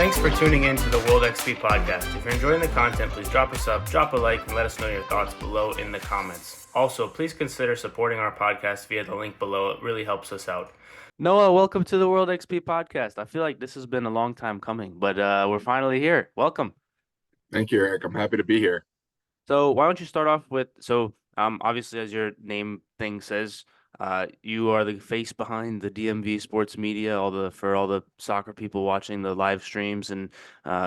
Thanks for tuning in to the World XP podcast. If you're enjoying the content, please drop us up, drop a like, and let us know your thoughts below in the comments. Also, please consider supporting our podcast via the link below. It really helps us out. Noah, welcome to the World XP podcast. I feel like this has been a long time coming, but we're finally here. Welcome. Thank you, Eric. I'm happy to be here. So why don't you start off with, obviously, as your name thing says, you are the face behind the DMV Sports Media, for all the soccer people watching the live streams and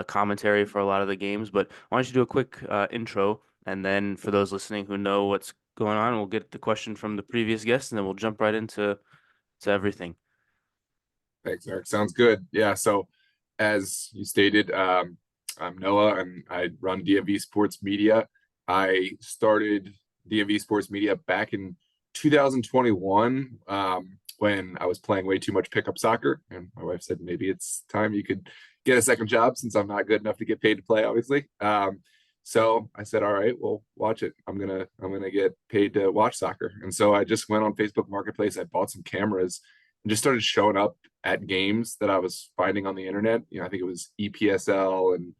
commentary for a lot of the games. But why don't you do a quick intro, and then for those listening who know what's going on, we'll get the question from the previous guest, and then we'll jump right into everything. Thanks, Eric. Sounds good. Yeah. So, as you stated, I'm Noah, and I run DMV Sports Media. I started DMV Sports Media back in 2021 when I was playing way too much pickup soccer, and my wife said maybe it's time you could get a second job since I'm not good enough to get paid to play, obviously. So I said, all right, well, watch it. I'm gonna get paid to watch soccer, and so I just went on Facebook Marketplace. I bought some cameras and just started showing up at games that I was finding on the internet. I think it was EPSL and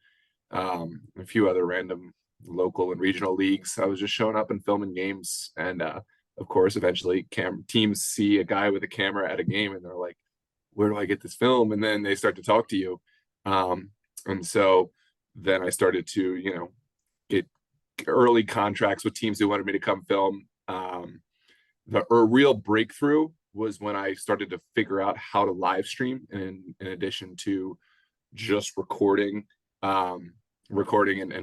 a few other random local and regional leagues. I was just showing up and filming games, and of course, eventually, teams see a guy with a camera at a game, and they're like, "Where do I get this film?" And then they start to talk to you, and so then I started to, get early contracts with teams who wanted me to come film. The real breakthrough was when I started to figure out how to live stream in addition to just recording and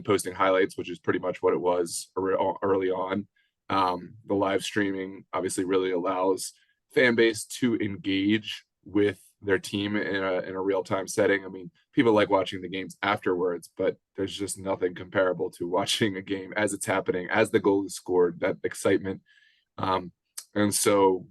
posting highlights, which is pretty much what it was early on. The live streaming obviously really allows fan base to engage with their team in a real-time setting. I mean, people like watching the games afterwards, but there's just nothing comparable to watching a game as it's happening, as the goal is scored, that excitement. And so,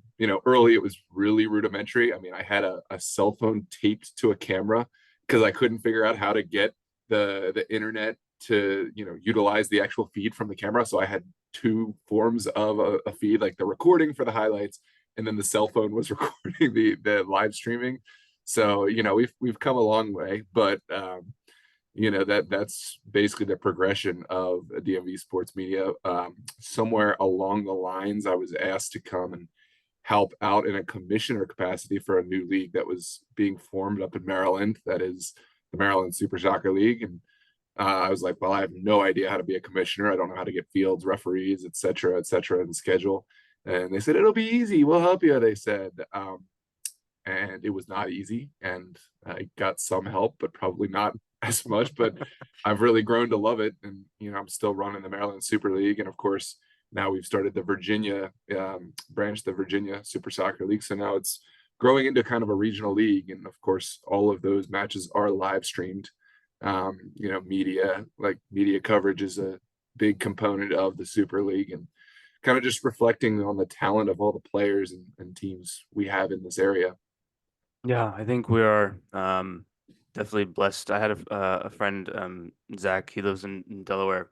early it was really rudimentary. I mean, I had a cell phone taped to a camera because I couldn't figure out how to get the internet to, utilize the actual feed from the camera. So I had two forms of a feed, like the recording for the highlights, and then the cell phone was recording the live streaming. So, we've come a long way, but that's basically the progression of DMV Sports Media. Somewhere along the lines, I was asked to come and help out in a commissioner capacity for a new league that was being formed up in Maryland. That is the Maryland Super Soccer League. And I was like, well, I have no idea how to be a commissioner. I don't know how to get fields, referees, et cetera, and schedule. And they said, it'll be easy. We'll help you, they said. And it was not easy. And I got some help, but probably not as much. But I've really grown to love it. And, I'm still running the Maryland Super League. And of course, now we've started the Virginia branch, the Virginia Super Soccer League. So now it's growing into kind of a regional league. And of course, all of those matches are live streamed. Media coverage is a big component of the Super League, and kind of just reflecting on the talent of all the players and teams we have in this area. Yeah, I think we are definitely blessed. I had a friend, Zach. He lives in Delaware,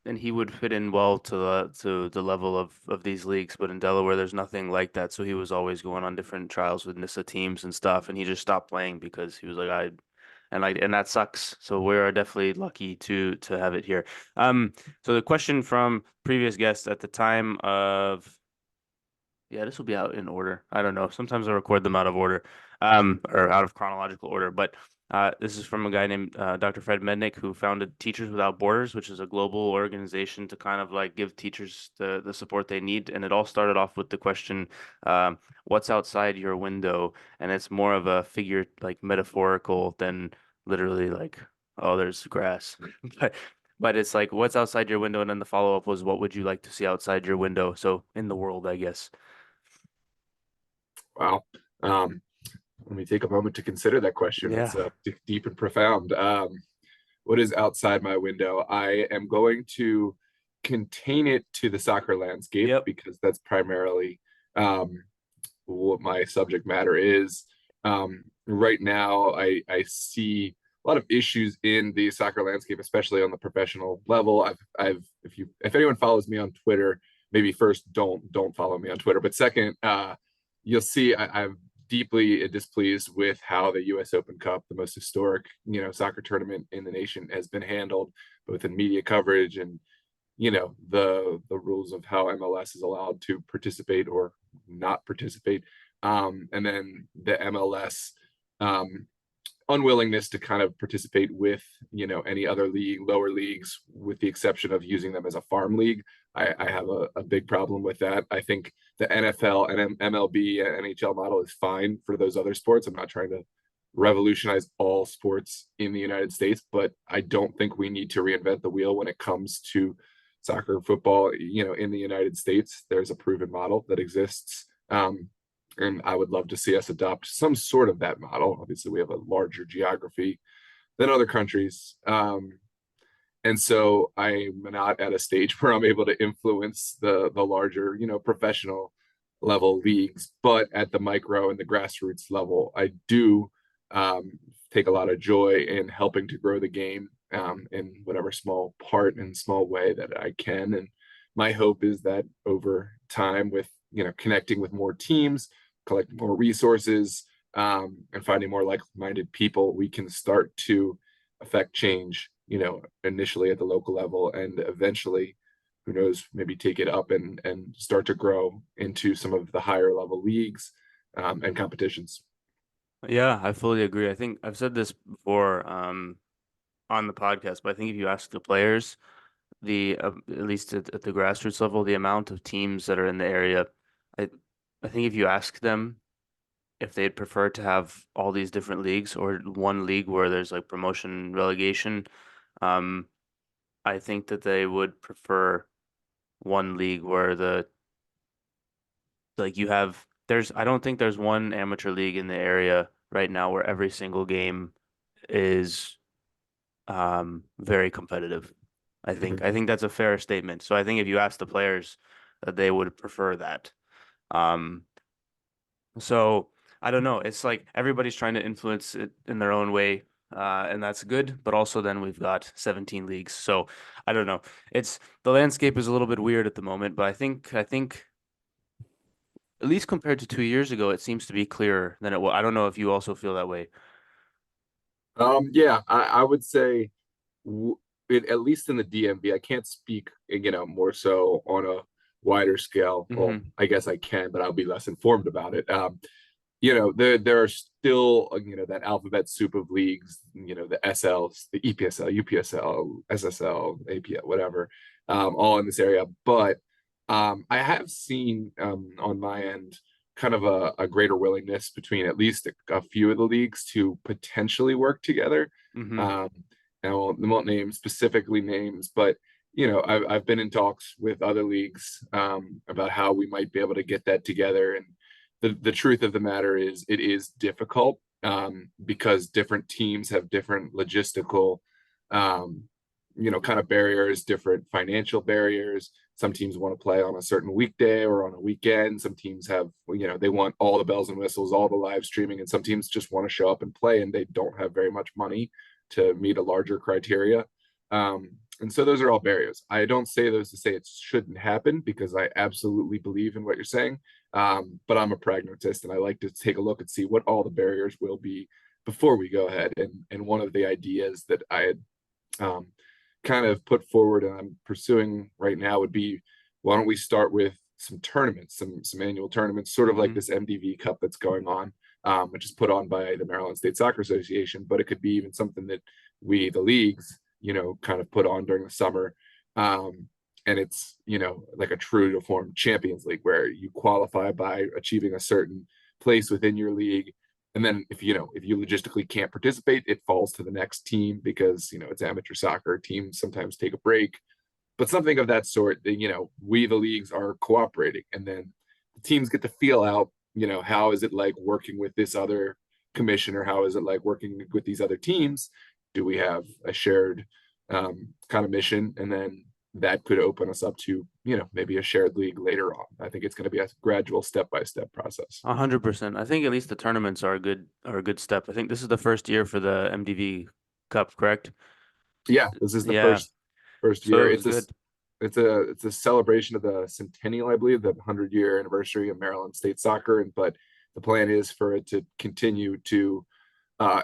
and he would fit in well to the level of these leagues. But in Delaware, there's nothing like that. So he was always going on different trials with NISA teams and stuff, and he just stopped playing because he was like, and that sucks. So we are definitely lucky to have it here. So the question from previous guests at the time of, yeah, this will be out in order. I don't know. Sometimes I record them out of order, or out of chronological order. But this is from a guy named Dr. Fred Mednick, who founded Teachers Without Borders, which is a global organization to kind of like give teachers the support they need. And it all started off with the question, what's outside your window? And it's more of a figure, like metaphorical than literally like, oh, there's grass. But it's like, what's outside your window? And then the follow-up was, what would you like to see outside your window? So in the world, I guess. Wow. Let me take a moment to consider that question. Yeah. It's deep and profound. What is outside my window? I am going to contain it to the soccer landscape, because that's primarily what my subject matter is. Right now, I see a lot of issues in the soccer landscape, especially on the professional level. If anyone follows me on Twitter, maybe first don't follow me on Twitter, but second, you'll see I've deeply displeased with how the US Open Cup, the most historic, soccer tournament in the nation, has been handled, both in media coverage and, the rules of how MLS is allowed to participate or not participate. And then the MLS unwillingness to kind of participate with, any other league, lower leagues, with the exception of using them as a farm league. I have a big problem with that. I think the NFL and MLB and NHL model is fine for those other sports. I'm not trying to revolutionize all sports in the United States, but I don't think we need to reinvent the wheel when it comes to soccer and football. In the United States, there's a proven model that exists. And I would love to see us adopt some sort of that model. Obviously, we have a larger geography than other countries. And so I'm not at a stage where I'm able to influence the larger, professional level leagues, but at the micro and the grassroots level, I do take a lot of joy in helping to grow the game in whatever small part and small way that I can. And my hope is that over time, with connecting with more teams, collecting more resources, and finding more like-minded people, we can start to affect change, initially at the local level, and eventually, who knows, maybe take it up and start to grow into some of the higher level leagues and competitions. Yeah, I fully agree. I think I've said this before on the podcast, but I think if you ask the players, at least at the grassroots level, the amount of teams that are in the area, I I think if you ask them if they'd prefer to have all these different leagues or one league where there's like promotion, relegation, um, I think that they would prefer one league where you have I don't think there's one amateur league in the area right now where every single game is very competitive. I think that's a fair statement. So I think if you ask the players, that they would prefer that. Um, so I don't know. It's like everybody's trying to influence it in their own way, and that's good. But also then we've got 17 leagues. So I don't know. It's the landscape is a little bit weird at the moment, but I think at least compared to 2 years ago, it seems to be clearer than it was. I don't know if you also feel that way. Yeah, I would say at least in the DMV, I can't speak, more so on a wider scale. Well, Hmm. I guess I can, but I'll be less informed about it. There are still, that alphabet soup of leagues, the SLs, the EPSL, UPSL, SSL, APL, whatever, all in this area. But I have seen on my end kind of a greater willingness between at least a few of the leagues to potentially work together. Hmm. Um, and I won't name specifically names, but I've been in talks with other leagues about how we might be able to get that together. And the truth of the matter is it is difficult because different teams have different logistical kind of barriers, different financial barriers. Some teams want to play on a certain weekday or on a weekend. Some teams have, they want all the bells and whistles, all the live streaming, and some teams just want to show up and play, and they don't have very much money to meet a larger criteria. And so those are all barriers. I don't say those to say it shouldn't happen, because I absolutely believe in what you're saying. But I'm a pragmatist, and I like to take a look and see what all the barriers will be before we go ahead. And one of the ideas that I had kind of put forward and I'm pursuing right now would be, why don't we start with some tournaments, some annual tournaments, sort of like this MDV Cup that's going on, which is put on by the Maryland State Soccer Association, but it could be even something that we, the leagues, kind of put on during the summer. And it's, like a true to form Champions League, where you qualify by achieving a certain place within your league. And then if you logistically can't participate, it falls to the next team, because, it's amateur soccer. Teams sometimes take a break, but something of that sort, that, we, the leagues, are cooperating. And then the teams get to feel out, how is it like working with this other commissioner? How is it like working with these other teams? Do we have a shared kind of mission? And then that could open us up to, maybe a shared league later on. I think it's going to be a gradual step-by-step process. 100%. I think at least the tournaments are a good step. I think this is the first year for the MDV Cup, correct? Yeah, this is the Yeah. first So year. it was good. It's a celebration of the centennial, I believe, the 100-year anniversary of Maryland State Soccer. But the plan is for it to continue to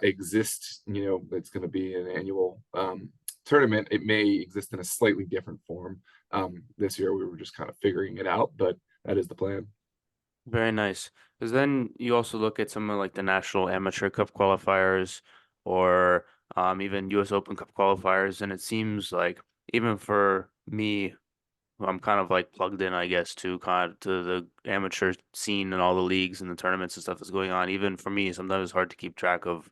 exist. It's going to be an annual tournament. It may exist in a slightly different form. This year we were just kind of figuring it out, but that is the plan. Very nice. Because then you also look at some of like the National Amateur Cup qualifiers or even US Open Cup qualifiers, and it seems like even for me, who I'm kind of like plugged in, I guess, to the amateur scene and all the leagues and the tournaments and stuff that's going on. Even for me, sometimes it's hard to keep track of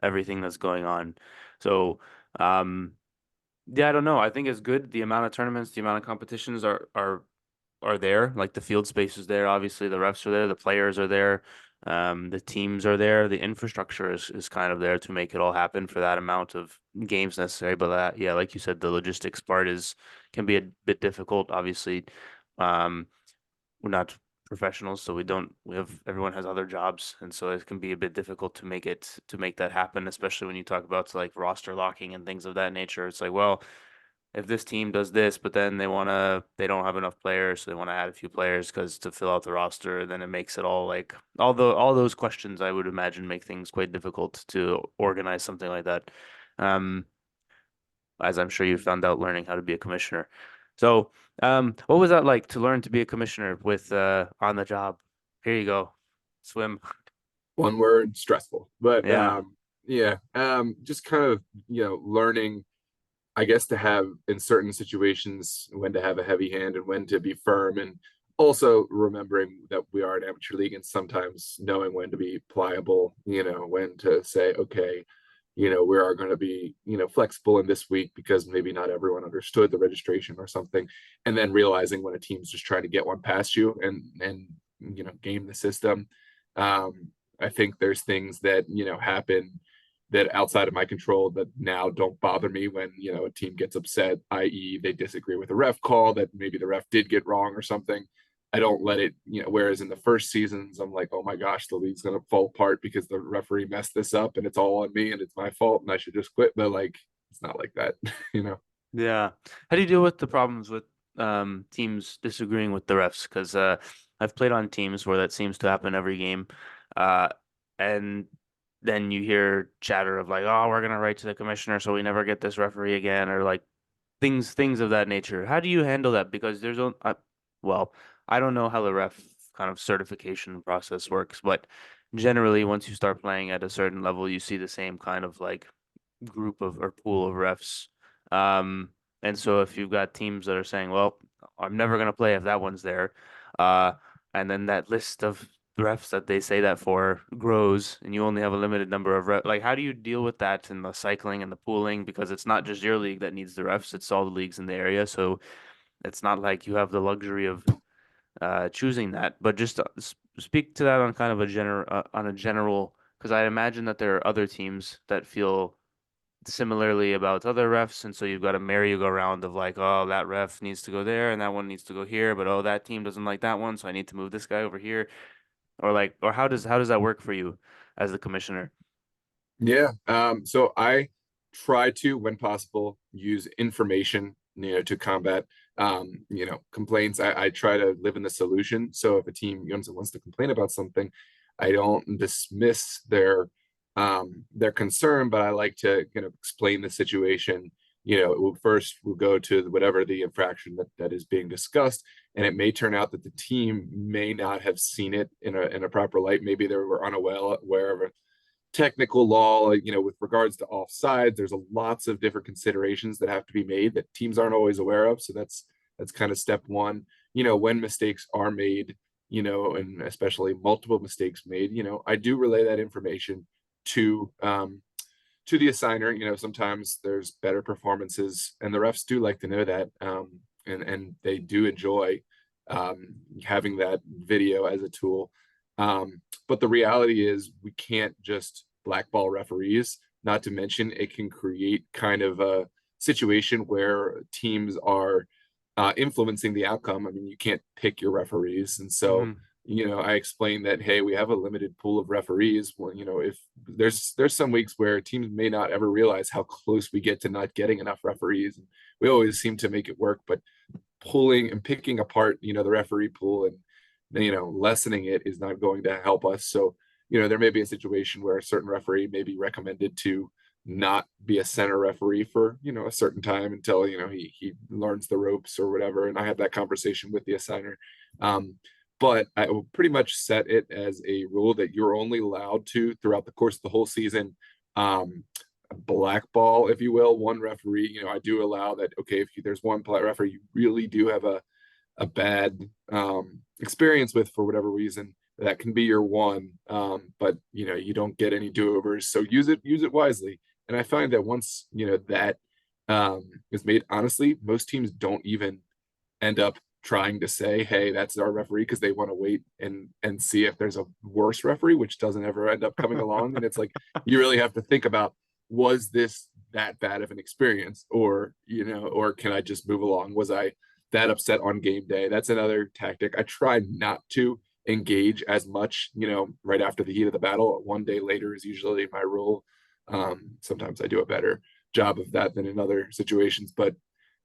everything that's going on. So, yeah, I don't know. I think it's good. The amount of tournaments, the amount of competitions are there. Like the field space is there. Obviously, the refs are there, the players are there, the teams are there. The infrastructure is kind of there to make it all happen for that amount of games necessary. But yeah, like you said, the logistics part can be a bit difficult. Obviously, um, we're not professionals, so everyone has other jobs, and so it can be a bit difficult to make that happen, especially when you talk about like roster locking and things of that nature. It's like, well, if this team does this, but then they don't have enough players, so they want to add a few players because to fill out the roster, then it makes it all like all those questions I would imagine make things quite difficult to organize something like that. Um, as I'm sure you found out learning how to be a commissioner. So, what was that like to learn to be a commissioner with on the job? Here you go, swim. One word: stressful. But Yeah. yeah, just kind of learning, I guess, to have in certain situations when to have a heavy hand and when to be firm, and also remembering that we are an amateur league and sometimes knowing when to be pliable, when to say, okay, we are going to be, flexible in this week because maybe not everyone understood the registration or something. And then realizing when a team's just trying to get one past you and game the system. I think there's things that, happen that outside of my control that now don't bother me when, a team gets upset, i.e. they disagree with a ref call that maybe the ref did get wrong or something. I don't let it, whereas in the first seasons, I'm like, oh my gosh, the league's going to fall apart because the referee messed this up and it's all on me and it's my fault and I should just quit. But like, it's not like that, Yeah. How do you deal with the problems with teams disagreeing with the refs? Because I've played on teams where that seems to happen every game. Uh and then you hear chatter of like, oh, we're gonna write to the commissioner so we never get this referee again, or like things of that nature. How do you handle that? Because well, I don't know how the ref kind of certification process works, but generally once you start playing at a certain level, you see the same kind of like group of or pool of refs. Um, and so if you've got teams that are saying, well, I'm never going to play if that one's there, uh, and then that list of refs that they say that for grows and you only have a limited number of refs, like how do you deal with that in the cycling and the pooling? Because it's not just your league that needs the refs, it's all the leagues in the area. So it's not like you have the luxury of choosing that, but just speak to that on kind of a general, because I imagine that there are other teams that feel similarly about other refs, and so you've got a merry-go-round of like, oh, that ref needs to go there and that one needs to go here, but oh, that team doesn't like that one, so I need to move this guy over here, or like, or how does that work for you as the commissioner? Yeah. So I try to, when possible, use information, to combat, complaints. I try to live in the solution. So if a team wants to complain about something, I don't dismiss their concern, but I like to explain the situation. We'll go to whatever the infraction that is being discussed, and it may turn out that the team may not have seen it in a proper light. Maybe they were unaware of a technical law, with regards to offsides. There's lots of different considerations that have to be made that teams aren't always aware of. So that's kind of step one. When mistakes are made, and especially multiple mistakes made, I do relay that information to the assigner. Sometimes there's better performances, and the refs do like to know that, and they do enjoy having that video as a tool. But the reality is we can't just blackball referees, not to mention it can create kind of a situation where teams are influencing the outcome. I mean, you can't pick your referees. And so, Hmm. I explained that, hey, we have a limited pool of referees. Well, if there's some weeks where teams may not ever realize how close we get to not getting enough referees. And we always seem to make it work, but pulling and picking apart, the referee pool and lessening it is not going to help us. So, there may be a situation where a certain referee may be recommended to not be a center referee for, a certain time until, he learns the ropes or whatever. And I had that conversation with the assigner. But I will pretty much set it as a rule that you're only allowed to, throughout the course of the whole season, blackball, if you will, one referee. I do allow that. Okay, if there's one referee you really do have a bad experience with for whatever reason, that can be your one. But you don't get any do-overs, so use it wisely. And I find that once that is made, honestly, most teams don't even end up trying to say, hey, that's our referee, because they want to wait and see if there's a worse referee, which doesn't ever end up coming along. And it's like, you really have to think about, was this that bad of an experience, or or can I just move along? Was I that upset on game day? That's another tactic. I try not to engage as much, right after the heat of the battle. One day later is usually my rule. Sometimes I do a better job of that than in other situations, but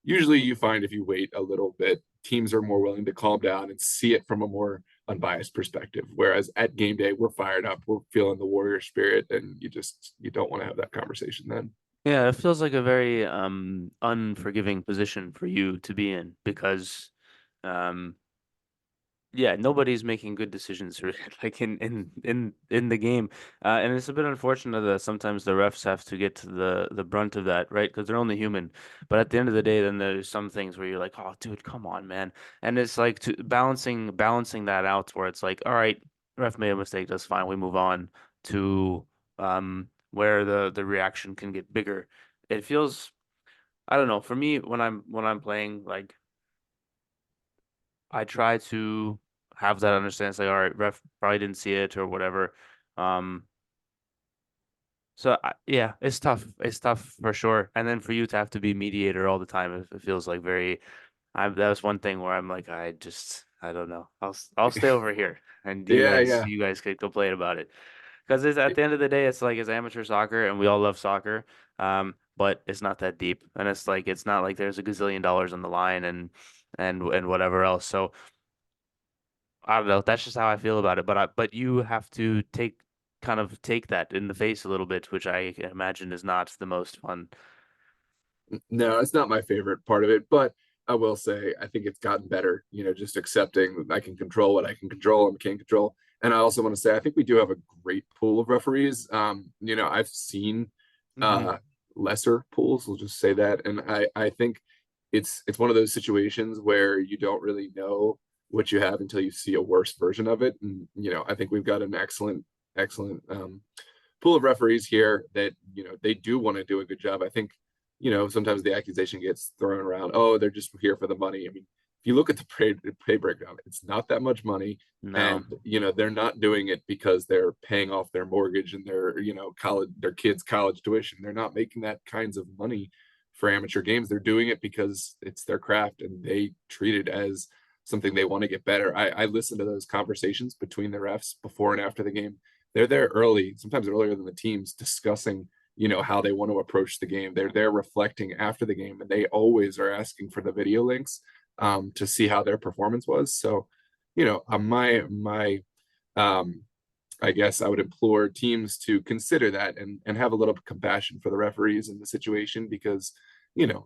usually you find if you wait a little bit, teams are more willing to calm down and see it from a more unbiased perspective. Whereas at game day, we're fired up, we're feeling the warrior spirit, and you don't want to have that conversation then. Yeah, it feels like a very unforgiving position for you to be in because um yeah, nobody's making good decisions like in the game, and it's a bit unfortunate that sometimes the refs have to get to the brunt of that, right? Because they're only human. But at the end of the day, then there's some things where you're like, oh, dude, come on, man. And it's like balancing that out, where it's like, all right, ref made a mistake, that's fine, we move on to where the reaction can get bigger. It feels, I don't know, for me when I'm playing, like I try to have that understanding. It's like, all right, ref probably didn't see it or whatever. Um, yeah, it's tough. It's tough for sure. And then for you to have to be mediator all the time, it feels like very. That was one thing where I'm like, I don't know. I'll stay over here, and you Yeah, guys yeah. you guys could complain about it. Because it's at the end of the day, it's like it's amateur soccer, and we all love soccer. But it's not that deep, and it's like it's not like there's a gazillion dollars on the line and whatever else. So I don't know. That's just how I feel about it. But you have to take that in the face a little bit, which I imagine is not the most fun. No, it's not my favorite part of it, but I will say I think it's gotten better, just accepting that I can control what I can control and can't control. And I also want to say I think we do have a great pool of referees. I've seen Hmm. uh lesser pools, we'll just say that. And I think it's one of those situations where you don't really know what you have until you see a worse version of it. And I think we've got an excellent pool of referees here that they do want to do a good job. I think sometimes the accusation gets thrown around, oh, they're just here for the money. I mean, if you look at the pay breakdown, it's not that much money. No. And they're not doing it because they're paying off their mortgage and their their kids college tuition. They're not making that kinds of money for amateur games. They're doing it because it's their craft and they treat it as something they want to get better. I listen to those conversations between the refs before and after the game. They're there early, sometimes earlier than the teams, discussing how they want to approach the game. They're there reflecting after the game, and they always are asking for the video links to see how their performance was. So my I guess I would implore teams to consider that and have a little compassion for the referees in the situation, because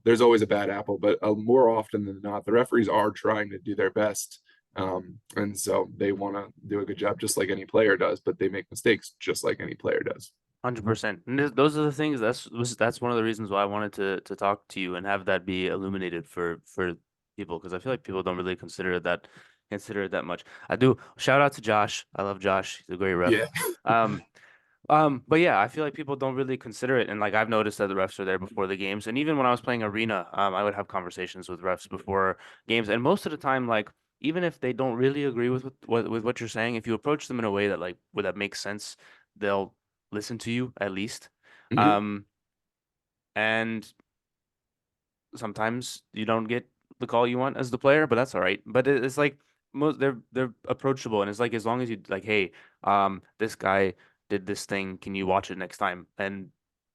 there's always a bad apple, but more often than not the referees are trying to do their best, and so they want to do a good job just like any player does, but they make mistakes just like any player does. 100%. And those are the things that's one of the reasons why I wanted to talk to you and have that be illuminated for people, because I feel like people don't really consider it that much. I do. Shout out to Josh. I love Josh. He's a great ref. Yeah. Um, but yeah, I feel like people don't really consider it. And like I've noticed that the refs are there before the games. And even when I was playing arena, I would have conversations with refs before games. And most of the time, like even if they don't really agree with what you're saying, if you approach them in a way that like where that makes sense, they'll listen to you at least. Mhm. Um, and sometimes you don't get the call you want as the player, but that's all right. But it's like they're approachable, and it's like as long as you like, hey, this guy did this thing, can you watch it next time? And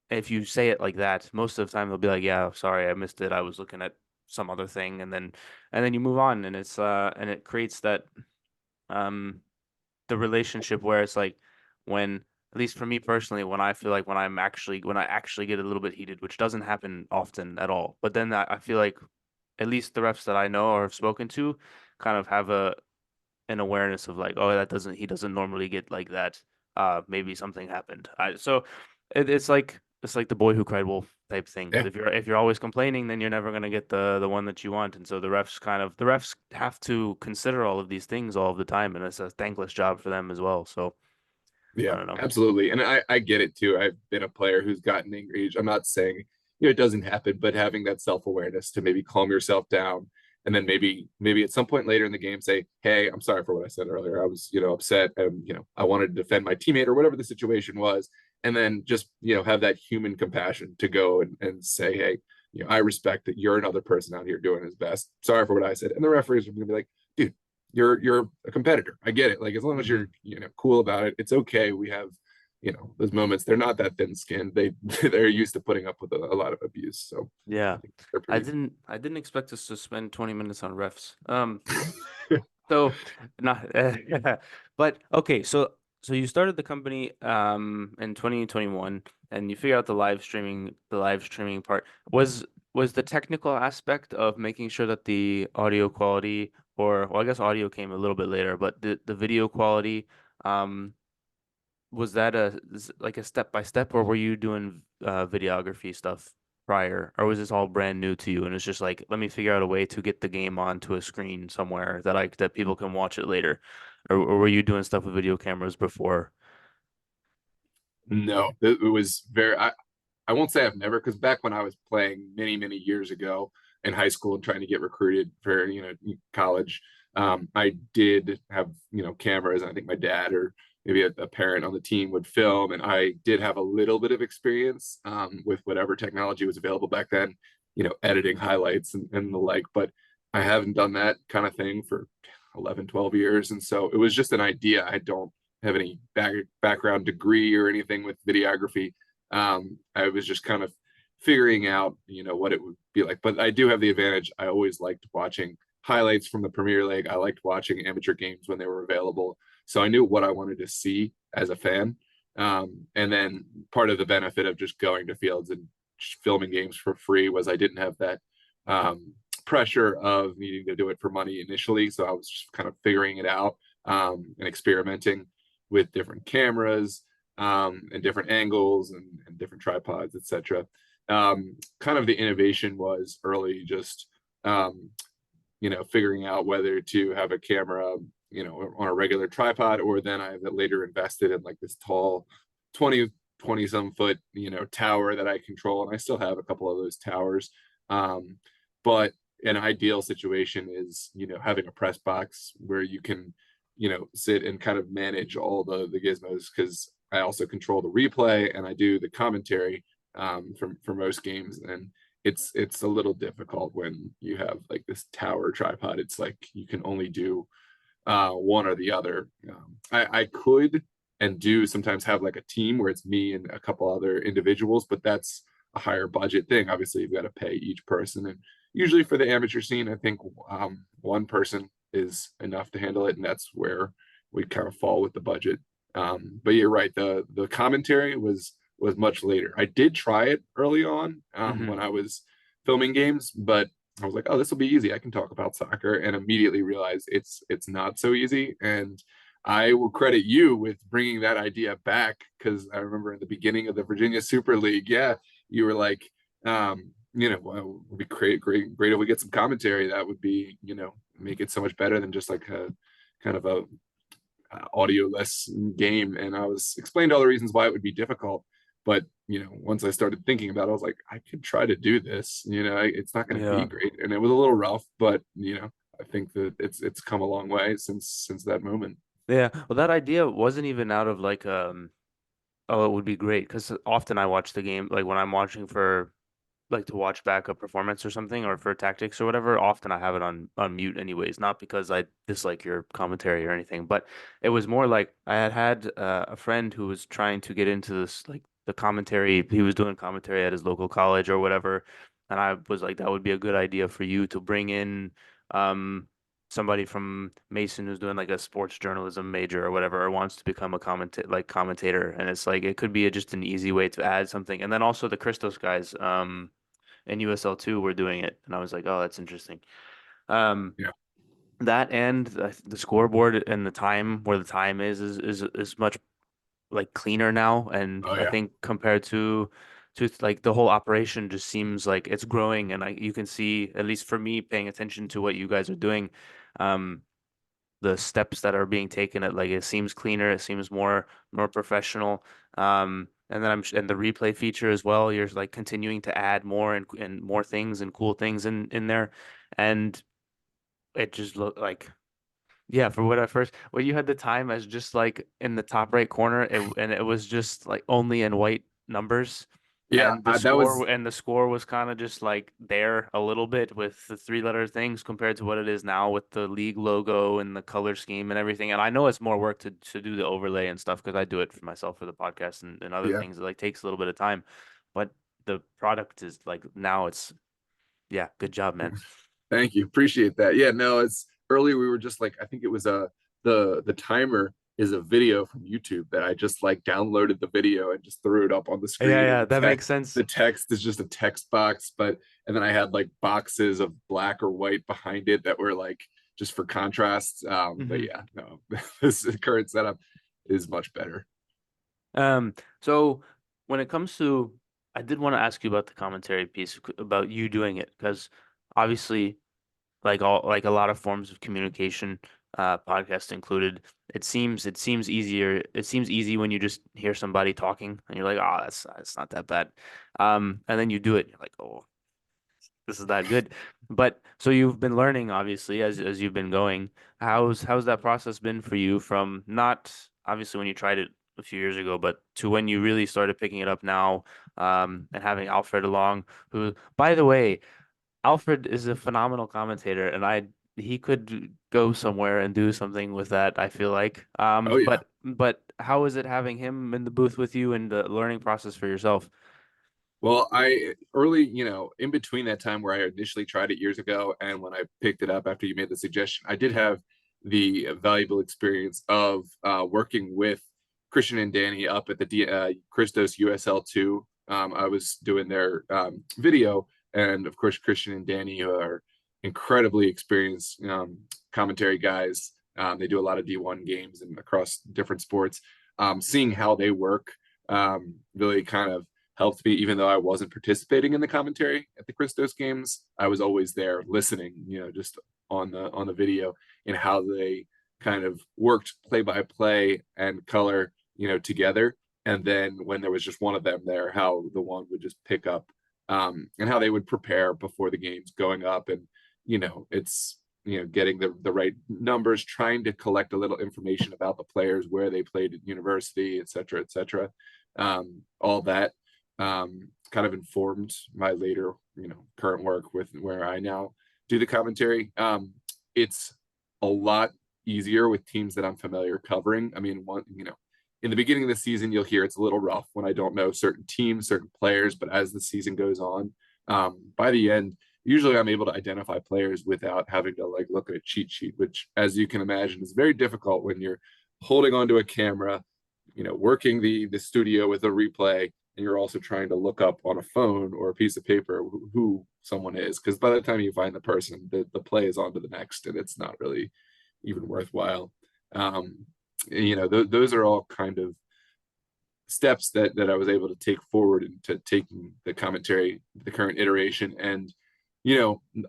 if you say it like that, most of the time they'll be like, yeah, sorry, I missed it. I was looking at some other thing, and then you move on, and it's and it creates that. um the relationship where it's like when, at least for me personally, when I feel like when I actually get a little bit heated, which doesn't happen often at all, but then I feel like at least the refs that I know or have spoken to kind of have an awareness of like, oh, he doesn't normally get like that. Maybe something happened. It's like the boy who cried wolf type thing. Yeah. If you're always complaining, then you're never gonna get the one that you want. And so the refs have to consider all of these things all of the time, and it's a thankless job for them as well. So I Yeah, don't know. absolutely. And I get it too. I've been a player who's gotten angry. I'm not saying, it doesn't happen, but having that self-awareness to maybe calm yourself down and then maybe at some point later in the game say, hey, I'm sorry for what I said earlier. I was, upset and, I wanted to defend my teammate or whatever the situation was. And then just, have that human compassion to go and say, hey, I respect that you're another person out here doing his best. Sorry for what I said. And the referees are gonna be like, dude, you're a competitor. I get it. Like as long as you're cool about it, it's okay. We have those moments. They're not that thin skinned. They're used to putting up with a lot of abuse. So Yeah, I think they're I pretty. didn't expect us to spend 20 minutes on refs. So not, but okay. So you started the company in 2021, and you figured out the live streaming part. Was the technical aspect of making sure that the audio quality, or well, I guess audio came a little bit later, but the video quality, um, was that like a step by step, or were you doing videography stuff prior, or was this all brand new to you? And it's just like, let me figure out a way to get the game onto a screen somewhere that people can watch it later, or were you doing stuff with video cameras before? No, it was very. I won't say I've never, because back when I was playing many years ago in high school and trying to get recruited for college, I did have cameras. And I think my dad or maybe a parent on the team would film, and I did have a little bit of experience with whatever technology was available back then, editing highlights and the like. But I haven't done that kind of thing for 11, 12 years, and so it was just an idea. I don't have any background degree or anything with videography. I was just kind of figuring out, what it would be like. But I do have the advantage. I always liked watching highlights from the Premier League. I liked watching amateur games when they were available. So I knew what I wanted to see as a fan. And then part of the benefit of just going to fields and filming games for free was I didn't have that pressure of needing to do it for money initially. So I was just kind of figuring it out and experimenting with different cameras and different angles and different tripods, etc. Kind of the innovation was early, just figuring out whether to have a camera, on a regular tripod, or then I later invested in like this tall 20 some foot, tower that I control, and I still have a couple of those towers. But an ideal situation is, having a press box where you can, sit and kind of manage all the gizmos, because I also control the replay and I do the commentary for most games, and it's a little difficult when you have like this tower tripod. It's like you can only do one or the other. I could and do sometimes have like a team where it's me and a couple other individuals, but that's a higher budget thing. Obviously, you've got to pay each person, and usually for the amateur scene, I think one person is enough to handle it, and that's where we kind of fall with the budget. But you're right, the commentary was much later. I did try it early on when I was filming games, but I was like, oh, this will be easy. I can talk about soccer, and immediately realized it's not so easy. And I will credit you with bringing that idea back, because I remember in the beginning of the Virginia Super League, yeah, you were like, well, it would be great if we get some commentary. That would be, make it so much better than just like a kind of a audio-less game. And I was explained all the reasons why it would be difficult. But once I started thinking about it, I was like, I could try to do this. It's not going to be Yeah. great, and it was a little rough, but I think that it's come a long way since that moment. Yeah. Well, that idea wasn't even out of like oh, it would be great, because often I watch the game like when I'm watching for like to watch back a performance or something, or for tactics or whatever. Often I have it on mute anyways, not because I dislike your commentary or anything, but it was more like I had a friend who was trying to get into this, like the commentary. He was doing commentary at his local college or whatever, and I was like, that would be a good idea for you to bring in um somebody from Mason who's doing like a sports journalism major or whatever, or wants to become a commentator, and it's like it could be just an easy way to add something. And then also the Christos guys, in USL2 were doing it, and I was like, oh, that's interesting. Um, Yeah. that and the scoreboard and the time where the time is much like cleaner now, and Oh I yeah. think compared to like the whole operation just seems like it's growing, and you can see, at least for me, paying attention to what you guys are doing, um the steps that are being taken, at like it seems cleaner, it seems more professional. And then and the replay feature as well, you're like continuing to add more and more things and cool things in there, and it just looked like, yeah, for what I first, when you had the time as just like in the top right corner, and it was just like only in white numbers, Yeah, and that was the score was kind of just like there a little bit with the three-letter things compared to what it is now with the league logo and the color scheme and everything. And I know it's more work to do the overlay and stuff because I do it for myself for the podcast and other yeah. things. It like takes a little bit of time, but the product is like now it's, yeah, good job, man. Thank you. Appreciate that. Yeah, no, it's earlier we were just like, I think it was the timer is a video from YouTube that I just like downloaded the video and just threw it up on the Yeah, screen, and yeah, that makes sense. the text is just a text box, but and then I had like boxes of black or white behind it that were like just for contrast. But Hmm. yeah, no, this current setup is much better. So when it comes to, I did want to ask you about the commentary piece about you doing it because obviously, like a lot of forms of communication, podcast included, it seems easier. It seems easy when you just hear somebody talking and you're like, oh, that's not that bad. And then you do it, you're like, oh, this is that good. But so you've been learning, obviously, as you've been going. How's that process been for you, from not obviously when you tried it a few years ago, but to when you really started picking it up now, and having Alfred along, who, by the way, Alfred is a phenomenal commentator, and he could go somewhere and do something with that, I feel like. Oh yeah. But how is it having him in the booth with you and the learning process for yourself? Well, I early, in between that time where I initially tried it years ago and when I picked it up after you made the suggestion, I did have the valuable experience of working with Christian and Danny up at the Christos USL2. I was doing their video, and of course, Christian and Danny are incredibly experienced commentary guys. They do a lot of D1 games and across different sports. Seeing how they work really kind of helped me, even though I wasn't participating in the commentary at the Christos games. I was always there listening, just on the video, and how they kind of worked play by play and color, together. And then when there was just one of them there, how the one would just pick up, and how they would prepare before the games going up. And, it's, getting the right numbers, trying to collect a little information about the players, where they played at university, et cetera, et cetera. All that kind of informed my later, current work with where I now do the commentary. It's a lot easier with teams that I'm familiar covering. I mean, in the beginning of the season, you'll hear it's a little rough when I don't know certain teams, certain players, but as the season goes on, by the end, usually I'm able to identify players without having to like look at a cheat sheet, which, as you can imagine, is very difficult when you're holding onto a camera, working the studio with a replay, and you're also trying to look up on a phone or a piece of paper who someone is, because by the time you find the person, the play is on to the next, and it's not really even worthwhile. Those are all kind of steps that I was able to take forward into taking the commentary, the current iteration, and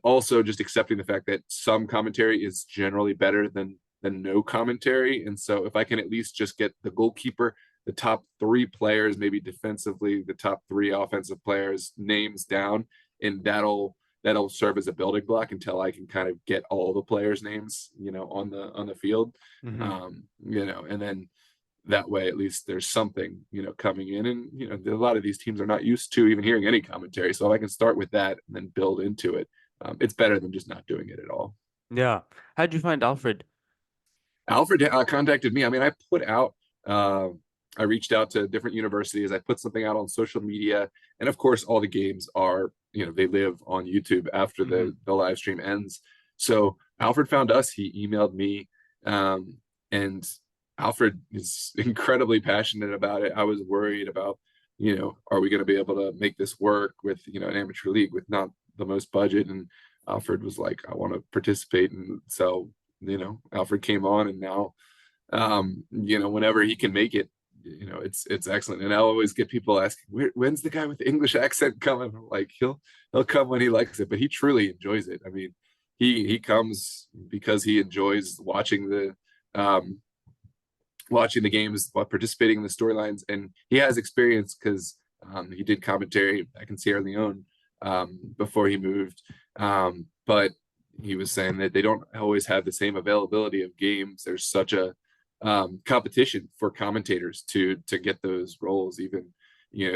also just accepting the fact that some commentary is generally better than no commentary. And so if I can at least just get the goalkeeper, the top three players, maybe defensively, the top three offensive players names down, and that'll serve as a building block until I can kind of get all the players' names, on the field. And then that way at least there's something, coming in. And a lot of these teams are not used to even hearing any commentary. So if I can start with that and then build into it, it's better than just not doing it at all. Yeah. How'd you find Alfred? Alfred contacted me. I mean, uh, I reached out to different universities. I put something out on social media, and of course, all the games are, they live on YouTube after the live stream ends. So Alfred found us. He emailed me, and Alfred is incredibly passionate about it. I was worried about, are we going to be able to make this work with, an amateur league with not the most budget? And Alfred was like, I want to participate. And so, Alfred came on, and now, whenever he can make it, it's excellent. And I'll always get people asking, when's the guy with the English accent coming? I'm like, he'll come when he likes it, but he truly enjoys it. I mean, he comes because he enjoys um, watching the games, participating in the storylines, and he has experience because he did commentary back in Sierra Leone before he moved. But he was saying that they don't always have the same availability of games. There's such a competition for commentators to get those roles, even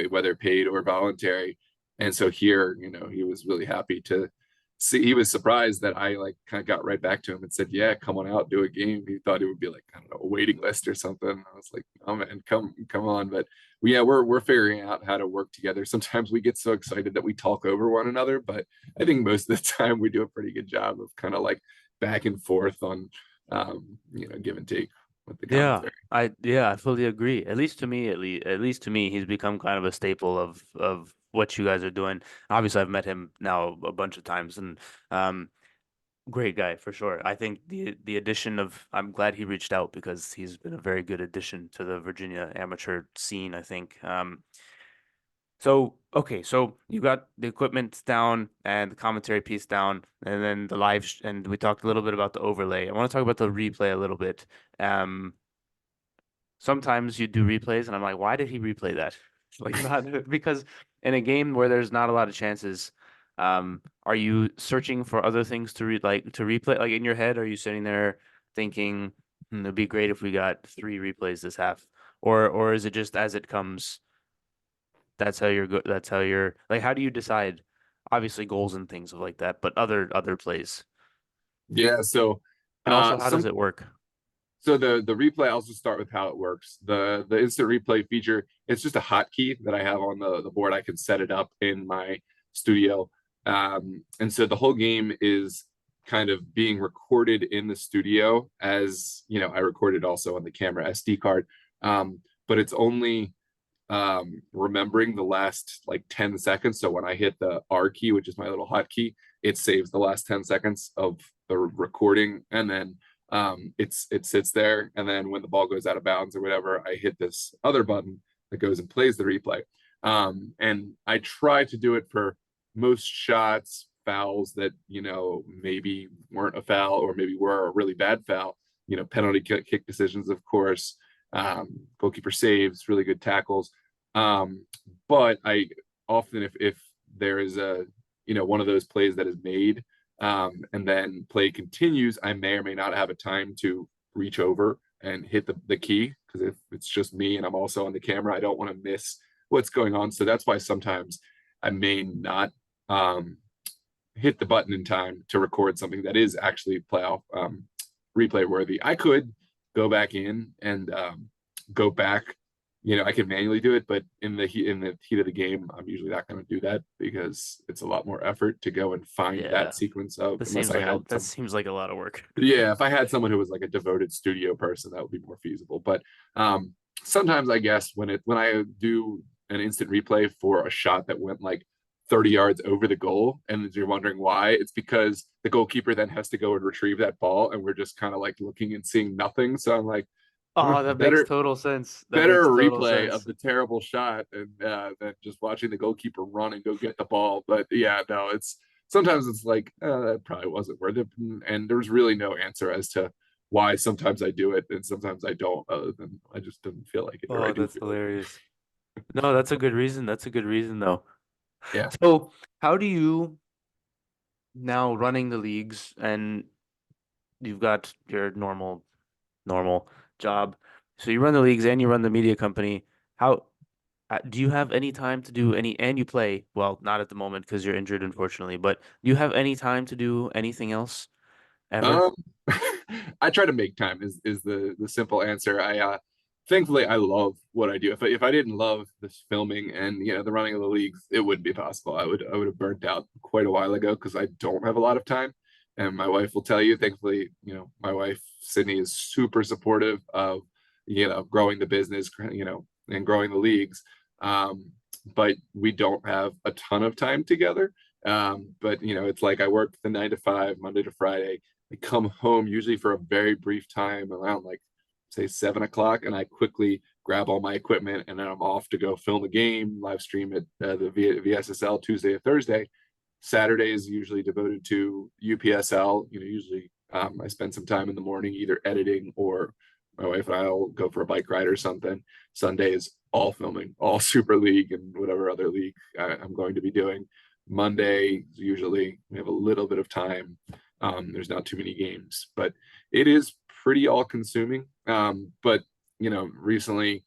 whether paid or voluntary. And so here, he was really happy to see. He was surprised that I kind of got right back to him and said, yeah, come on out, do a game. He thought it would be like, I don't know, a waiting list or something. I was like, oh man, come on. But we're figuring out how to work together. Sometimes we get so excited that we talk over one another, but I think most of the time we do a pretty good job of kind of back and forth on give and take with the commentary. I fully agree. At least to me, he's become kind of a staple of what you guys are doing. Obviously, I've met him now a bunch of times, and great guy for sure. I think the addition of I'm glad he reached out because he's been a very good addition to the Virginia amateur scene, I think. So okay, so you got the equipment down and the commentary piece down, and then and we talked a little bit about the overlay. I want to talk about the replay a little bit. Um, Sometimes you do replays, and I'm like, why did he replay that? Like, not because in a game where there's not a lot of chances, are you searching for other things to replay? Like in your head, are you sitting there thinking, it'd be great if we got 3 replays this half, or is it just as it comes? That's how you're good. That's how you're like. How do you decide? Obviously, goals and things like that, but other plays. Yeah. So, And also, how does it work? So the replay, I'll just start with how it works. The instant replay feature, it's just a hotkey that I have on the board. I can set it up in my studio. And so the whole game is kind of being recorded in the studio as, I recorded also on the camera SD card. But it's only remembering the last 10 seconds. So when I hit the R key, which is my little hotkey, it saves the last 10 seconds of the recording, and then it sits there, and then when the ball goes out of bounds or whatever, I hit this other button that goes and plays the replay. And I try to do it for most shots, fouls that maybe weren't a foul or maybe were a really bad foul, penalty kick decisions, of course, goalkeeper saves, really good tackles. But I often, if there is a one of those plays that is made, and then play continues, I may or may not have a time to reach over and hit the key, because if it's just me and I'm also on the camera, I don't want to miss what's going on. So that's why sometimes I may not hit the button in time to record something that is actually playoff replay worthy. I could go back in and go back. I can manually do it, but in the heat of the game, I'm usually not going to do that because it's a lot more effort to go and find that sequence of. That seems like a lot of work. Yeah, if I had someone who was like a devoted studio person, that would be more feasible. But sometimes I guess when I do an instant replay for a shot that went 30 yards over the goal, and you're wondering why, it's because the goalkeeper then has to go and retrieve that ball, and we're just kind of looking and seeing nothing. So I'm like, oh, that makes total sense. Better replay of the terrible shot and than just watching the goalkeeper run and go get the ball. But yeah, no, sometimes it's that probably wasn't worth it, and there's really no answer as to why sometimes I do it and sometimes I don't, other than I just didn't feel like it. Oh, that's hilarious. No, that's a good reason. That's a good reason, though. Yeah. So how do you now running the leagues, and you've got your normal job, so you run the leagues and you run the media company. How do you have any time to do and you play? Well, not at the moment because you're injured, unfortunately, but do you have any time to do anything else ever? I try to make time is the simple answer. Thankfully I love what I do. If I didn't love this filming and the running of the leagues, it wouldn't be possible. I would have burnt out quite a while ago because I don't have a lot of time. And my wife will tell you, thankfully, my wife, Sydney, is super supportive of, growing the business, and growing the leagues. But we don't have a ton of time together. But it's like I work the 9 to 5, Monday to Friday. I come home usually for a very brief time around like say 7 o'clock, and I quickly grab all my equipment and then I'm off to go film a game, live stream at the VSSL Tuesday or Thursday. Saturday is usually devoted to UPSL. Usually I spend some time in the morning either editing, or my wife and I'll go for a bike ride or something. Sunday is all filming, all Super League and whatever other league I'm going to be doing. Monday, usually we have a little bit of time. There's not too many games, but it is pretty all consuming. But recently,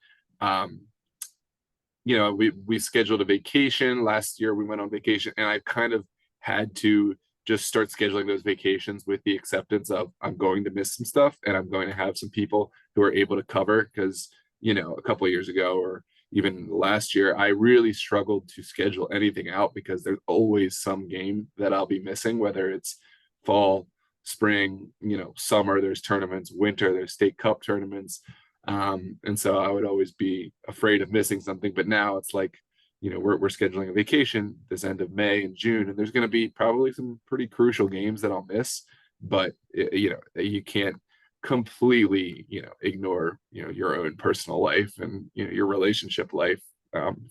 we scheduled a vacation last year. We went on vacation, and I kind of had to just start scheduling those vacations with the acceptance of I'm going to miss some stuff, and I'm going to have some people who are able to cover, because a couple of years ago, or even last year, I really struggled to schedule anything out because there's always some game that I'll be missing, whether it's fall, spring, summer, there's tournaments, winter, there's state cup tournaments. And so I would always be afraid of missing something. But now it's like, we're scheduling a vacation this end of May and June, and there's going to be probably some pretty crucial games that I'll miss. But you can't completely ignore your own personal life and your relationship life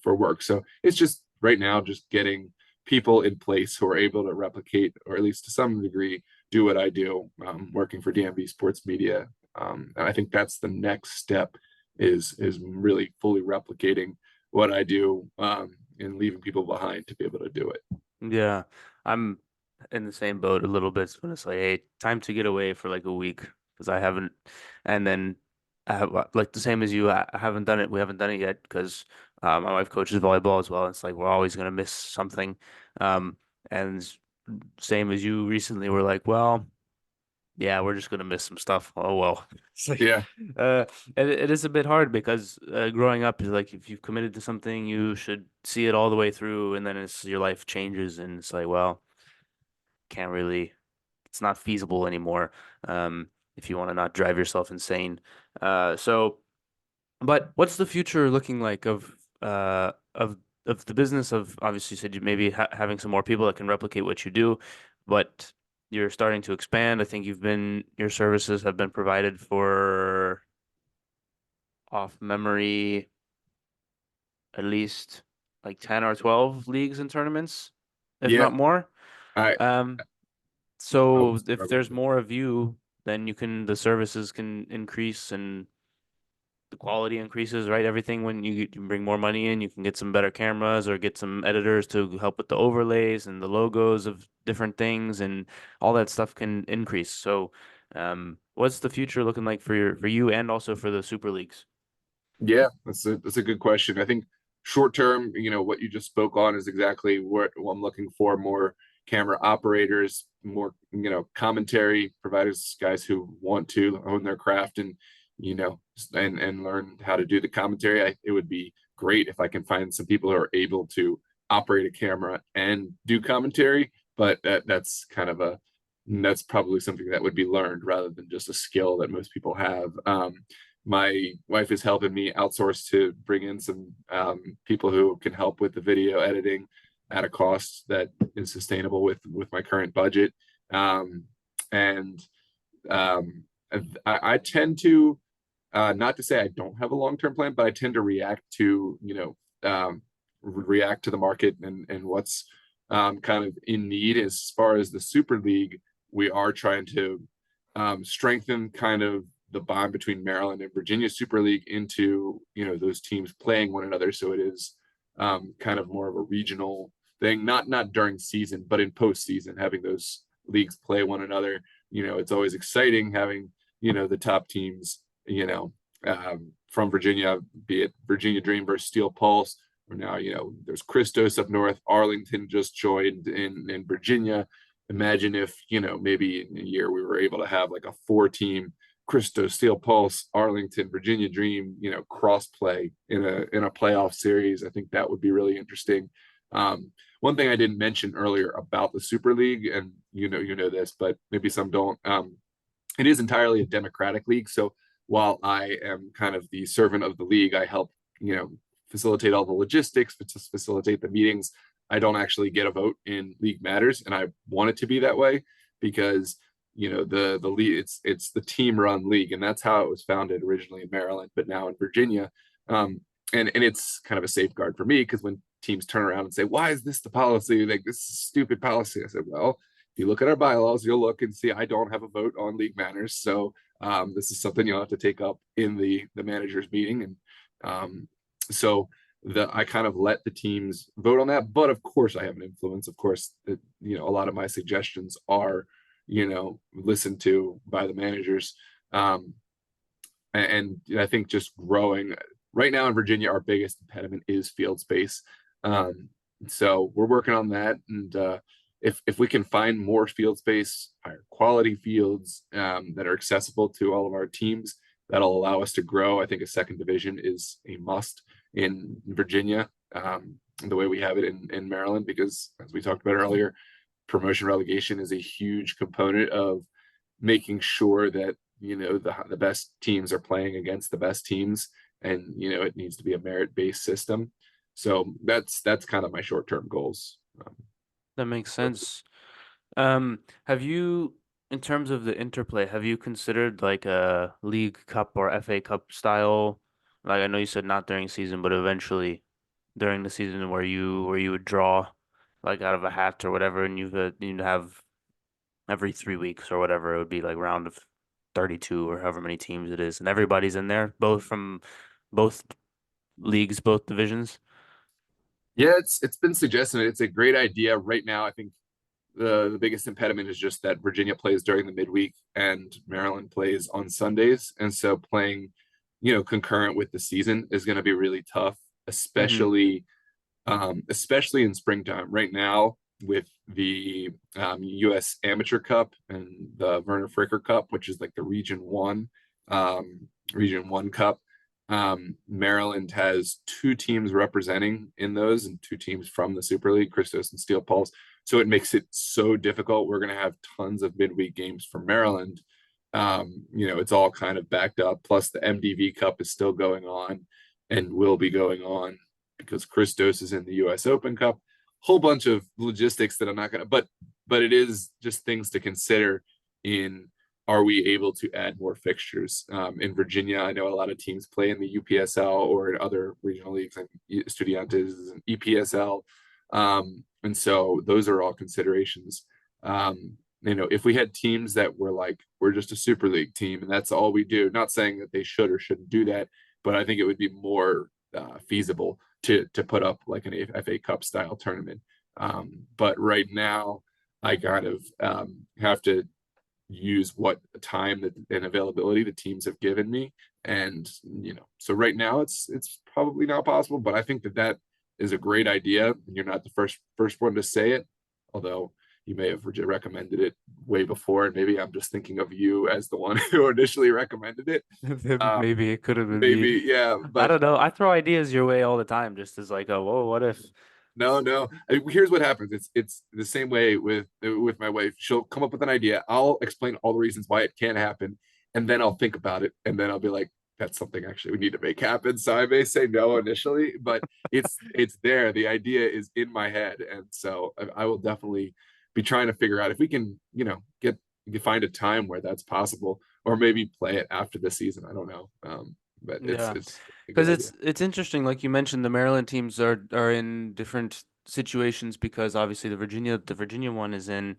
for work. So it's just right now just getting people in place who are able to replicate, or at least to some degree do what I do, working for DMV Sports Media. And I think that's the next step, is really fully replicating what I do, and leaving people behind to be able to do it. Yeah, I'm in the same boat a little bit when it's like, hey, time to get away for like a week, because I haven't, and then I have like the same as you, I haven't done it. We haven't done it yet because my wife coaches volleyball as well. It's like we're always gonna miss something. And same as you recently, we're like, well, yeah, we're just gonna miss some stuff. Oh well. It's like, Yeah. it is a bit hard because growing up is like if you've committed to something, you should see it all the way through, and then it's your life changes, and it's like, well, can't really, it's not feasible anymore. If you want to not drive yourself insane. So, but what's the future looking like of the business? Of obviously you said you maybe having some more people that can replicate what you do, but you're starting to expand. I think your services have been provided for, off memory, at least like 10 or 12 leagues and tournaments, if Yeah. not more. I Um, oh, so if sorry. there's more of you, then the services can increase and the quality increases, right? Everything, when you bring more money in, you can get some better cameras or get some editors to help with the overlays and the logos of different things, and all that stuff can increase. So, what's the future looking like for you and also for the super leagues? Yeah, that's a good question. I think short term, what you just spoke on is exactly what I'm looking for: more camera operators, more commentary providers, guys who want to own their craft and and learn how to do the commentary. It would be great if I can find some people who are able to operate a camera and do commentary, but that's probably something that would be learned rather than just a skill that most people have. My wife is helping me outsource to bring in some people who can help with the video editing at a cost that is sustainable with my current budget. And I tend to, not to say I don't have a long-term plan, but I tend to react to react to the market and what's kind of in need. As far as the Super League, we are trying to strengthen kind of the bond between Maryland and Virginia Super League into those teams playing one another, so it is kind of more of a regional thing, not during season, but in postseason, having those leagues play one another. It's always exciting having the top teams from Virginia, be it Virginia Dream versus Steel Pulse, or now there's Christos up north. Arlington just joined in Virginia. Imagine if maybe in a year we were able to have like a 4-team Christos, Steel Pulse, Arlington, Virginia Dream, cross play in a playoff series. I think that would be really interesting. One thing I didn't mention earlier about the Super League, and you know this, but maybe some don't. It is entirely a democratic league. So while I am kind of the servant of the league, I help, facilitate all the logistics, but just facilitate the meetings. I don't actually get a vote in league matters, and I want it to be that way because the league, it's the team run league, and that's how it was founded originally in Maryland, but now in Virginia. And it's kind of a safeguard for me because when teams turn around and say, "Why is this the policy? Like this is stupid policy," I said, "Well, if you look at our bylaws, you'll look and see I don't have a vote on league matters. So this is something you'll have to take up in the managers meeting." And so I kind of let the teams vote on that. But of course, I have an influence. Of course, a lot of my suggestions are, listened to by the managers. And I think just growing right now in Virginia, our biggest impediment is field space. So we're working on that, and if we can find more field space, higher quality fields that are accessible to all of our teams, that'll allow us to grow. I think a second division is a must in Virginia, the way we have it in Maryland, because as we talked about earlier, promotion relegation is a huge component of making sure that the best teams are playing against the best teams, and it needs to be a merit-based system. So that's kind of my short-term goals. That makes sense. Have you, in terms of the interplay, have you considered like a League Cup or FA Cup style? Like I know you said not during season, but eventually during the season where you would draw like out of a hat or whatever, and you'd have every 3 weeks or whatever, it would be like round of 32 or however many teams it is, and everybody's in there, both from both leagues, both divisions. Yeah, it's been suggested. It's a great idea. Right now, I think the biggest impediment is just that Virginia plays during the midweek and Maryland plays on Sundays, and so playing, concurrent with the season is going to be really tough, Mm-hmm. especially in springtime. Right now, with the U.S. Amateur Cup and the Werner Fricker Cup, which is like the Region One Cup. Maryland has two teams representing in those, and two teams from the Super League, Christos and Steel Pulse. So it makes it so difficult. We're going to have tons of midweek games for Maryland. It's all kind of backed up. Plus, the MDV Cup is still going on and will be going on because Christos is in the U.S. Open Cup. Whole bunch of logistics that I'm not going to, but it is just things to consider in, are we able to add more fixtures? In Virginia, I know a lot of teams play in the UPSL or in other regional leagues, like Estudiantes and EPSL. And so those are all considerations. If we had teams that were like, we're just a Super League team and that's all we do, not saying that they should or shouldn't do that, but I think it would be more feasible to put up like an FA Cup style tournament. But right now, I kind of have to use what time and availability the teams have given me, and so right now it's probably not possible, but I think that is a great idea. You're not the first one to say it, although you may have recommended it way before, and maybe I'm just thinking of you as the one who initially recommended it. Maybe it could have been me. Maybe, yeah, I but don't know. I throw ideas your way all the time, just as like, oh, whoa, what if? no. Here's what happens. It's the same way with my wife. She'll come up with an idea. I'll explain all the reasons why it can't happen, and then I'll think about it, and then I'll be like, "That's something actually we need to make happen." So I may say no initially, but it's there. The idea is in my head, and so I will definitely be trying to figure out if we can, find a time where that's possible, or maybe play it after the season. I don't know, but Yeah. it's a good Because idea. it's interesting, like you mentioned, the Maryland teams are in different situations because obviously the Virginia one is in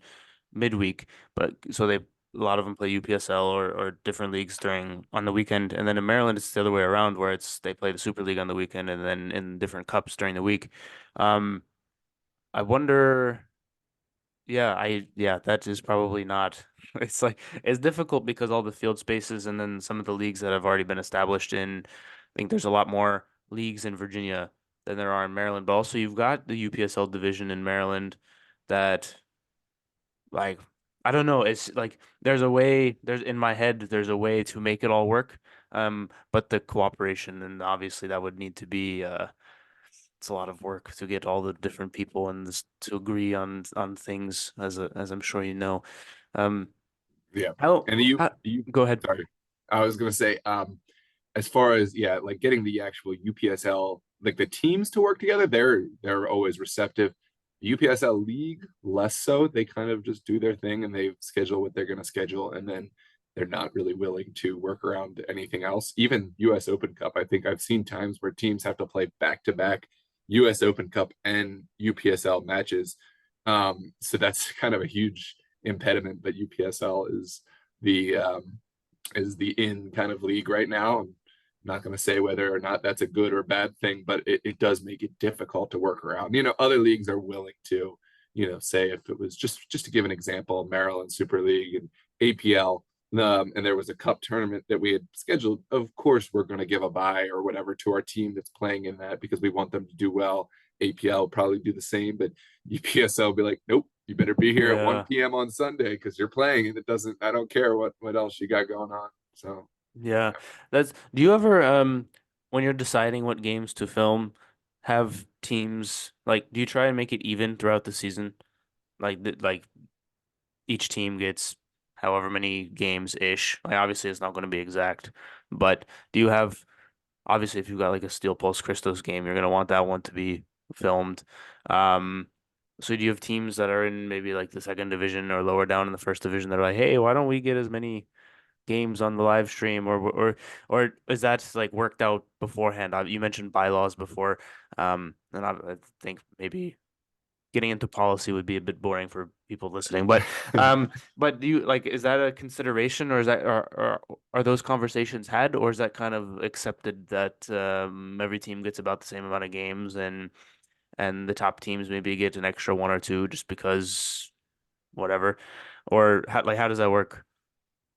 midweek, but so a lot of them play UPSL or different leagues during on the weekend, and then in Maryland it's the other way around where they play the Super League on the weekend and then in different cups during the week. Um, I wonder. Yeah, that is probably not. It's like it's difficult because all the field spaces and then some of the leagues that have already been established in, I think there's a lot more leagues in Virginia than there are in Maryland. But also you've got the UPSL division in Maryland that like I don't know, it's like there's in my head there's a way to make it all work. But the cooperation and obviously that would need to be it's a lot of work to get all the different people and to agree on things, as I'm sure you know. Um, Yeah. how, And how you, go ahead. sorry, I was gonna say, as far as like getting the actual UPSL, like the teams to work together, they're always receptive. The UPSL league, less so. They kind of just do their thing and they schedule what they're gonna schedule, and then they're not really willing to work around anything else. Even US Open Cup, I think I've seen times where teams have to play back-to-back US Open Cup and UPSL matches. So that's kind of a huge impediment, but UPSL the is the in kind of league right now. I'm not going to say whether or not that's a good or bad thing, but it does make it difficult to work around. Other leagues are willing to, say if it was just to give an example, Maryland Super League and APL, and there was a cup tournament that we had scheduled. Of course, we're going to give a bye or whatever to our team that's playing in that because we want them to do well. APL will probably do the same, but UPSL will be like, nope, you better be here at 1 p.m. on Sunday because you're playing, and I don't care what else you got going on. So Yeah, do you ever, when you're deciding what games to film, have teams, like, do you try and make it even throughout the season? Like each team gets however many games ish. Like, obviously it's not going to be exact, but do you have, obviously if you've got like a Steel Pulse Christos game, you're going to want that one to be filmed. Um, so do you have teams that are in maybe like the second division or lower down in the first division that are like, hey, why don't we get as many games on the live stream, or is that like worked out beforehand? You mentioned bylaws before, and I think maybe getting into policy would be a bit boring for people listening, but do you like, is that a consideration, or is that, or are those conversations had, or is that kind of accepted that every team gets about the same amount of games, and the top teams maybe get an extra one or two just because whatever, or how does that work?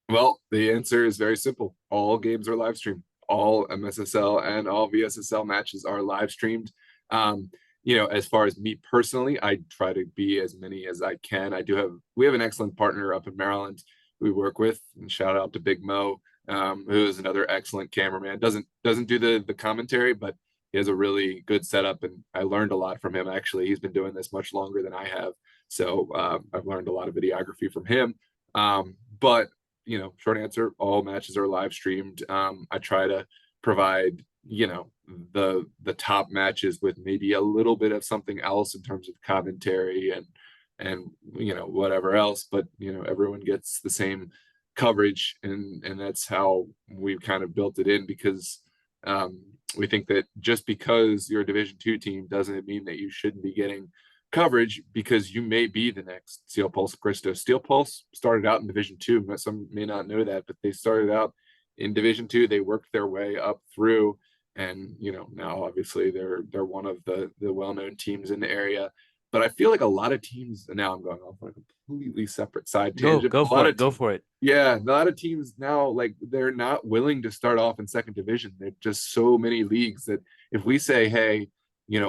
Well, the answer is very simple. All games are live streamed. All MSSL and all VSSL matches are live streamed. As far as me personally, I try to be as many as I can. We have an excellent partner up in Maryland we work with, and shout out to Big Mo, who is another excellent cameraman. Doesn't do the commentary, but he has a really good setup, and I learned a lot from him. Actually, he's been doing this much longer than I have, so I've learned a lot of videography from him. But short answer, all matches are live streamed. I try to provide, the top matches with maybe a little bit of something else in terms of commentary and whatever else, but everyone gets the same coverage, and that's how we've kind of built it in, because we think that just because you're a Division II team doesn't mean that you shouldn't be getting coverage, because you may be the next Steel Pulse Christos. Steel Pulse started out in Division II. Some may not know that, but they started out in Division II. They worked their way up through, and now obviously they're one of the well-known teams in the area. But I feel like a lot of teams, and now I'm going off on a completely separate side tangent. Go for it. Go for it. Yeah, a lot of teams now, like, they're not willing to start off in second division. There's just so many leagues that if we say, hey,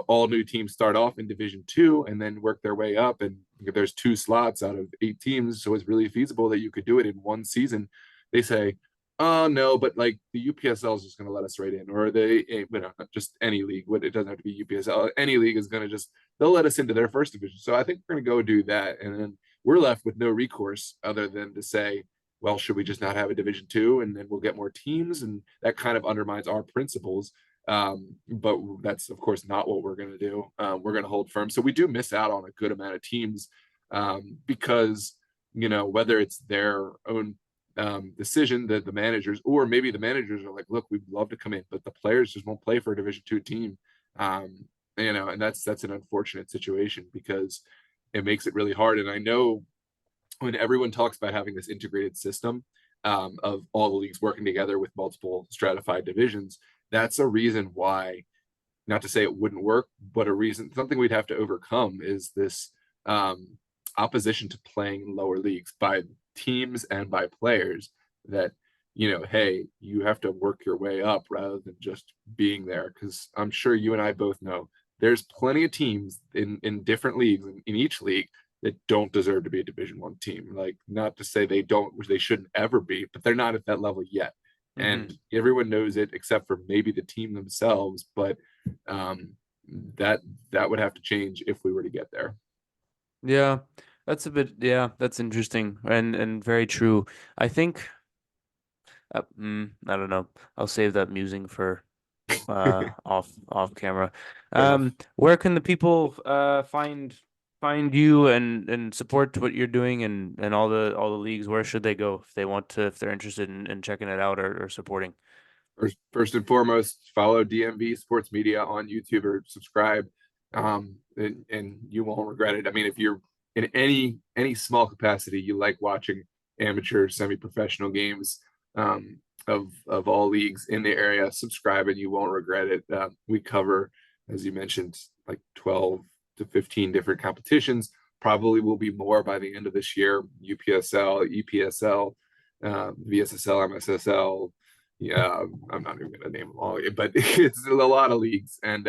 all new teams start off in Division II and then work their way up, and there's 2 slots out of 8 teams, so it's really feasible that you could do it in one season. They say, oh no, but like the UPSL is just going to let us right in, or not just any league. It doesn't have to be UPSL. Any league is going to they'll let us into their first division. So I think we're going to go do that, and then we're left with no recourse other than to say, well, should we just not have a Division II, and then we'll get more teams, and that kind of undermines our principles. But that's of course not what we're going to do. We're going to hold firm. So we do miss out on a good amount of teams, because whether it's their own decision, that the managers, or maybe the managers are like, look, we'd love to come in, but the players just won't play for a Division II team. And that's an unfortunate situation, because it makes it really hard. And I know when everyone talks about having this integrated system, of all the leagues working together with multiple stratified divisions, that's a reason why, not to say it wouldn't work, but something we'd have to overcome is this opposition to playing in lower leagues by teams and by players, that hey, you have to work your way up rather than just being there. Because I'm sure you and I both know there's plenty of teams in different leagues, in each league, that don't deserve to be a Division I team. Like, not to say they shouldn't ever be, but they're not at that level yet. And everyone knows it except for maybe the team themselves. But that would have to change if we were to get there. Yeah, that's interesting and very true. I think I don't know. I'll save that musing for off camera. Fair enough. Where can the people find you and support what you're doing and all the leagues? Where should they go if they're interested in checking it out or supporting? First and foremost, follow DMV Sports Media on YouTube or subscribe, and you won't regret it. I mean, if you're in any small capacity, you like watching amateur, semi-professional games of all leagues in the area, subscribe and you won't regret it. We cover, as you mentioned, like 12 to 15 different competitions. Probably will be more by the end of this year. UPSL, EPSL, VSSL, MSSL. Yeah, I'm not even gonna name them all, but it's a lot of leagues, and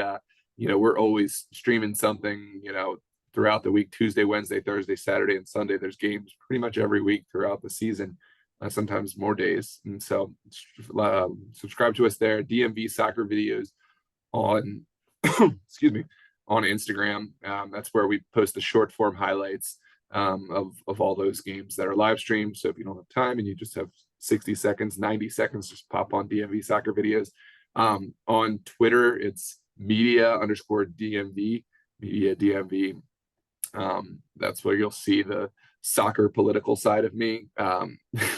we're always streaming something, throughout the week. Tuesday, Wednesday, Thursday, Saturday, and Sunday. There's games pretty much every week throughout the season, sometimes more days. And so, subscribe to us there. DMV Soccer Videos on, excuse me, on Instagram. That's where we post the short form highlights of all those games that are live streamed. So if you don't have time and you just have 60 seconds, 90 seconds, just pop on DMV Soccer Videos. On Twitter, it's media_DMV, media DMV. That's where you'll see the soccer political side of me,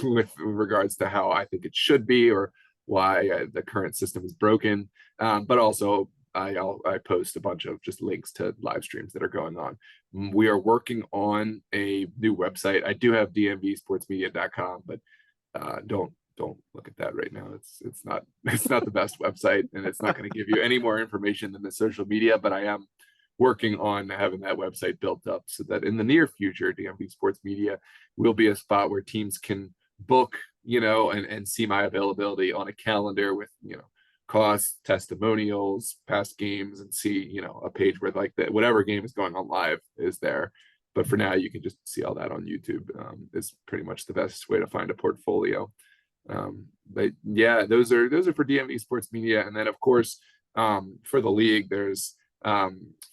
with regards to how I think it should be or why the current system is broken. But also I post a bunch of just links to live streams that are going on. We are working on a new website. I do have dmvsportsmedia.com, but don't look at that right now. It's not the best website, and it's not going to give you any more information than the social media, but I am working on having that website built up so that in the near future, DMV Sports Media will be a spot where teams can book, and see my availability on a calendar with, costs, testimonials, past games, and see, a page where like whatever game is going on live is there. But for now, you can just see all that on YouTube. Is pretty much the best way to find a portfolio. But yeah, those are for DMV Sports Media, and then of course, for the league, there's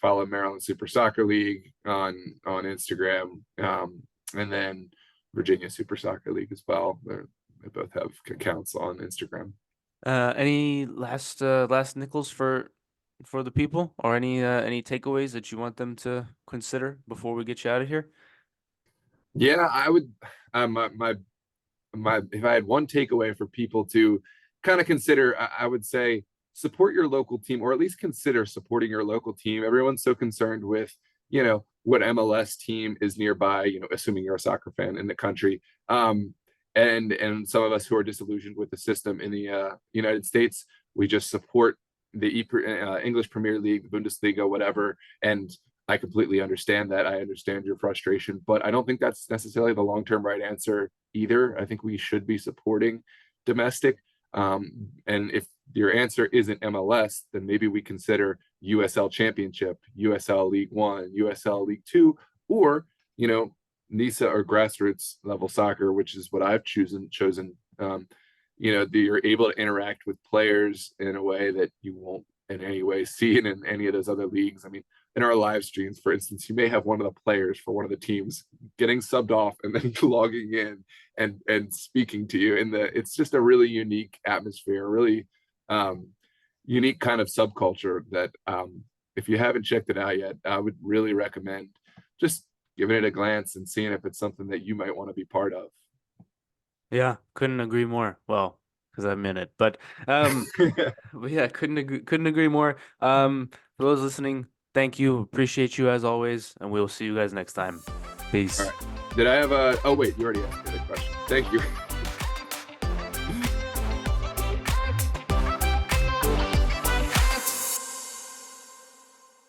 follow Maryland Super Soccer League on Instagram, and then Virginia Super Soccer League as well. They both have accounts on Instagram. Any last nickels for the people, or any takeaways that you want them to consider before we get you out of here? Yeah, I would. My if I had one takeaway for people to kind of consider, I would say support your local team, or at least consider supporting your local team. Everyone's so concerned with, what MLS team is nearby, assuming you're a soccer fan in the country. And some of us who are disillusioned with the system in the United States, we just support the English Premier League, Bundesliga, whatever. And I completely understand that. I understand your frustration, but I don't think that's necessarily the long-term right answer either. I think we should be supporting domestic. And if your answer isn't MLS, then maybe we consider USL Championship, USL League One, USL League Two, or, NISA or grassroots level soccer, which is what I've chosen. You're able to interact with players in a way that you won't in any way see it in any of those other leagues. I mean, in our live streams, for instance, you may have one of the players for one of the teams getting subbed off and then logging in and speaking to you. It's just a really unique atmosphere, really unique kind of subculture that if you haven't checked it out yet, I would really recommend just giving it a glance and seeing if it's something that you might want to be part of. Yeah, couldn't agree more. Well, because I'm in it, but yeah, couldn't agree more. For those listening, thank you, appreciate you as always, and we'll see you guys next time. Peace. All right. Did I have oh wait, you already asked me the question. Thank you.